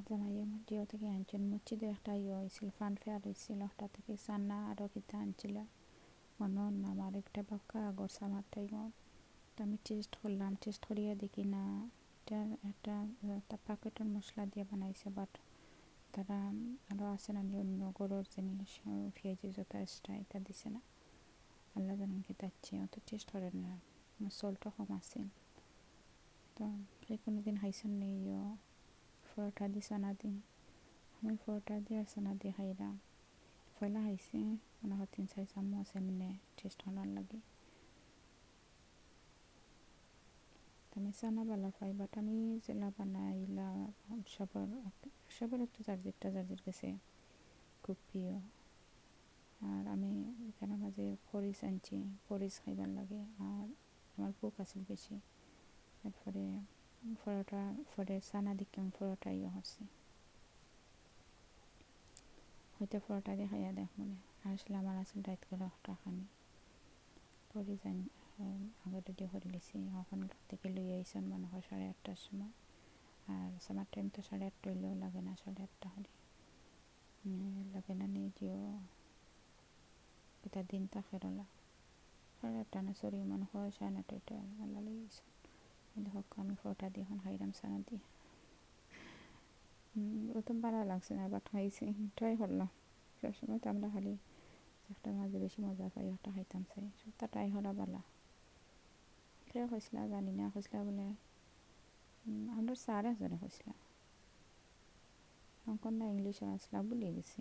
জামাইয়ে জিও থেকে আনছেন মসজিদে একটা ইয়ে হয়েছিল ফান ফেয়ার হয়েছিল ওটা থেকে সান্না আরও কিতা আনছিল মনে না আমার একটা বাক্কা আগর সামার টাইম তো আমি টেস্ট করলাম টেস্ট করিয়ে দেখি না এটা একটা প্যাকেটের মশলা দিয়ে বানাইছে বাট তারা আরও আছে না অন্য গরুর জিনিস পেঁয়াজি যত এক্সট্রা এটা দিছে না আল্লাহ জানেন কি তাচ্ছে অত টেস্ট করেন না সল্টও কম আছে তো সে কোনো দিন খাইছেন নেই পরোটা দি সানা দি আমি পরোটা দিয়ে আর সানা দিয়ে খাইলাম পয়লা খাইছি মনে হয় 3-4 চামচ এমনি টেস্ট হওয়ার লাগে আমি সানা বালা পাই বাট আমি জেলা বানাইলা সবার একটা জার্জির কাছে খুব প্রিয় আর আমি এখানে মাঝে ফরিস আনছি ফরিস খাইবার লাগে আর আমার বুক আছে বেশি তারপরে পরোটা পরে সানা দিকে আমি পরোটা ইয়ে হচ্ছে হয়তো পরোটা দিয়ে খাইয়া দেখ মনে আসলে আমার আসলে ডাইট করে টাকানি পরে যাই আগে রেডি করে লিছি এখন থেকে লই আইসন মনে হয় 8:30টার সময় আর আমার টাইম তো 8:30 হইলেও লাগে না 8:30 হলে লাগে না নিয়ে যেও এটা দিন থাকে রলা 8:30 না সরি মনে হয় 9:30 আল্লাহ লই আইসন দেখো আমি পরোটা দিয়ে এখন খাইলাম সানা দিয়ে প্রথম ভালো লাগছে না বাট খাইছি ট্রাই করলাম সবসময় তো আমরা খালি একটা মাঝে বেশি মজা পাই একটা খাইতাম চাই সবটা ট্রাই করা বালা কেউ হয়েছিল জানি না হয়েছিল বলে আমরা স্যারে জনে হয়েছিল এখন না ইংলিশে আসলা ভুলে গেছি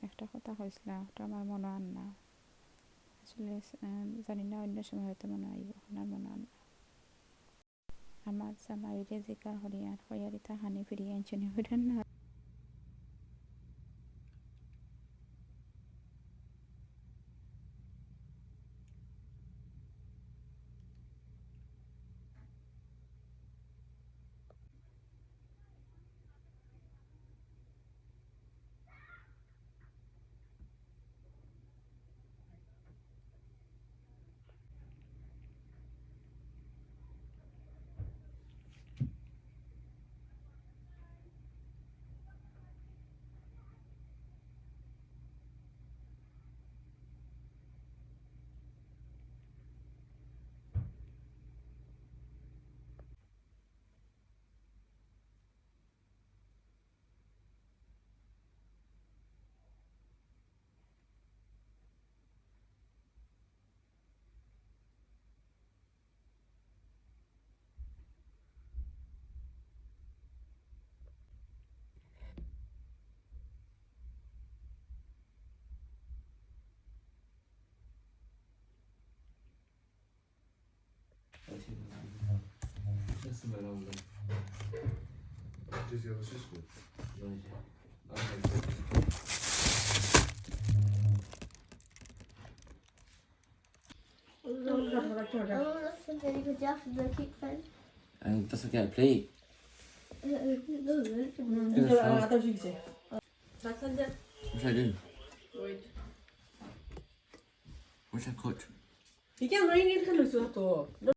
একটা কথা হয়েছিল একটা আমার মনে আন না আসলে জানি না অন্য সময় হয়তো মনে আইব আপনার মনে আন না আমার জামাইরে জিকার হরিয়ার হইয়ারিতা হানি ফিরিয়ে আনছনি হইলেন না That's okay, play. What should I do? What should I cut? 이게 왜 이렇게 넣었어 또?